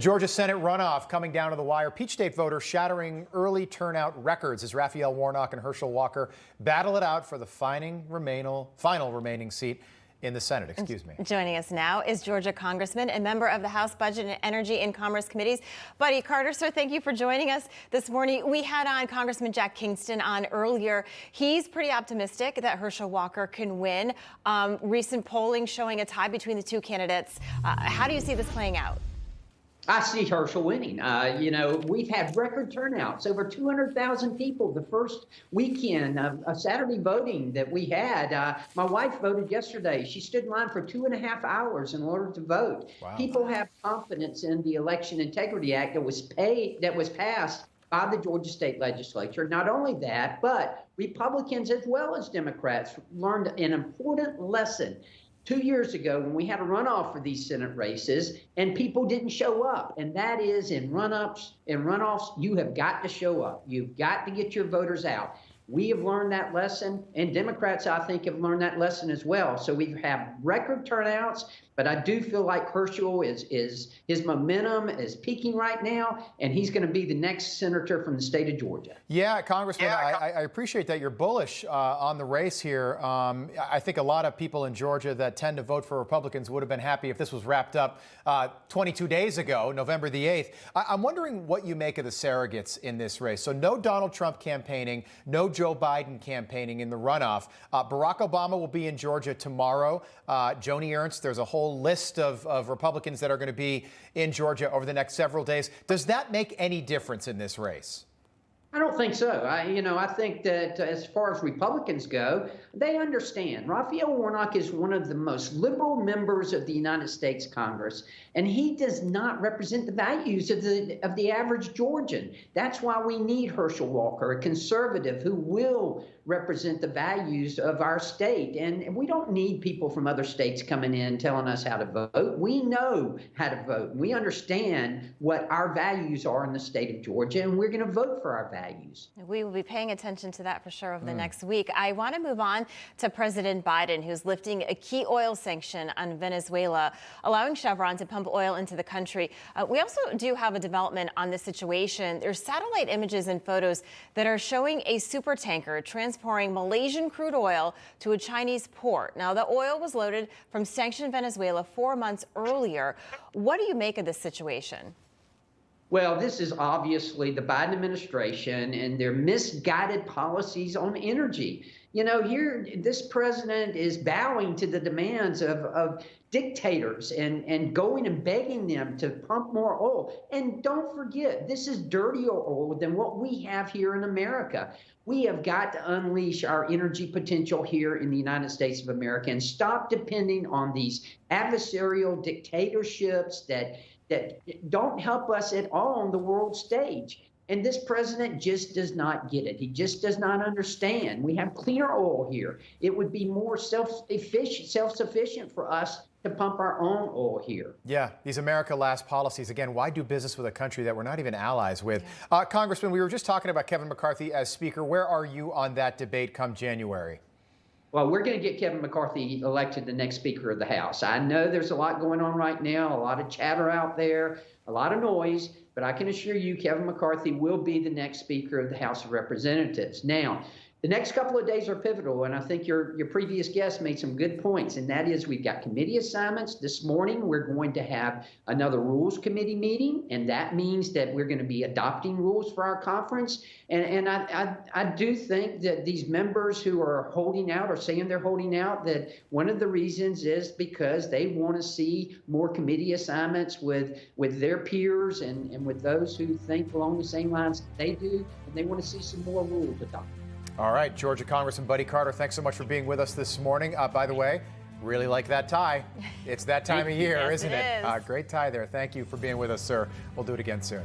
Georgia Senate runoff coming down to the wire. Peach State voters shattering early turnout records as Raphael Warnock and Herschel Walker battle it out for the final remaining seat in the Senate. Joining us now is Georgia Congressman and member of the House Budget and Energy and Commerce Committees, Buddy Carter. Sir, thank you for joining us this morning. We had on Congressman Jack Kingston on earlier. He's pretty optimistic that Herschel Walker can win. Recent polling showing a tie between the two candidates. How do you see this playing out? I see Herschel winning. We've had record turnouts, over 200,000 people the first weekend of Saturday voting that we had. My wife voted yesterday. She stood in line for 2.5 hours in order to vote. Wow. People have confidence in the Election Integrity Act that was passed by the Georgia State Legislature. Not only that, but Republicans as well as Democrats learned an important lesson 2 years ago when we had a runoff for these Senate races and people didn't show up. And that is in runoffs, you have got to show up. You've got to get your voters out. We have learned that lesson, and Democrats, I think, have learned that lesson as well. So we have record turnouts, but I do feel like Herschel his momentum is peaking right now, and he's going to be the next senator from the state of Georgia. Yeah, Congressman, I appreciate that you're bullish on the race here. I think a lot of people in Georgia that tend to vote for Republicans would have been happy if this was wrapped up 22 days ago, November the 8th. I'm wondering what you make of the surrogates in this race. So no Donald Trump campaigning, no Joe Biden campaigning in the runoff. Barack Obama will be in Georgia tomorrow. Joni Ernst, there's a whole list of Republicans that are going to be in Georgia over the next several days. Does that make any difference in this race? I don't think so. I think that as far as Republicans go, they understand. Raphael Warnock is one of the most liberal members of the United States Congress, and he does not represent the values of the average Georgian. That's why we need Herschel Walker, a conservative who will represent the values of our state. And we don't need people from other states coming in telling us how to vote. We know how to vote. We understand what our values are in the state of Georgia, and we're going to vote for our values. We will be paying attention to that for sure over the next week. I want to move on to President Biden, who's lifting a key oil sanction on Venezuela, allowing Chevron to pump oil into the country. We also do have a development on this situation. There's satellite images and photos that are showing a super tanker transporting Malaysian crude oil to a Chinese port. Now, the oil was loaded from sanctioned Venezuela 4 months earlier. What do you make of this situation? Well, this is obviously the Biden administration and their misguided policies on energy. Here, this president is bowing to the demands of dictators and going and begging them to pump more oil. And don't forget, this is dirtier oil than what we have here in America. We have got to unleash our energy potential here in the United States of America and stop depending on these adversarial dictatorships that don't help us at all on the world stage. And this president just does not get it. He just does not understand. We have cleaner oil here. It would be more self-sufficient for us to pump our own oil here. Yeah, these America Last policies, again, why do business with a country that we're not even allies with? Congressman, we were just talking about Kevin McCarthy as Speaker. Where are you on that debate come January? Well, we're going to get Kevin McCarthy elected the next Speaker of the House. I know there's a lot going on right now, a lot of chatter out there, a lot of noise, but I can assure you Kevin McCarthy will be the next Speaker of the House of Representatives. Now, the next couple of days are pivotal, and I think your previous guest made some good points, and that is we've got committee assignments. This morning, we're going to have another Rules Committee meeting, and that means that we're going to be adopting rules for our conference. And I do think that these members who are holding out or saying they're holding out, that one of the reasons is because they want to see more committee assignments with their peers and with those who think along the same lines they do, and they want to see some more rules adopted. All right, Georgia Congressman Buddy Carter, thanks so much for being with us this morning. By the way, really like that tie. It's that time of year, isn't it? Great tie there. Thank you for being with us, sir. We'll do it again soon.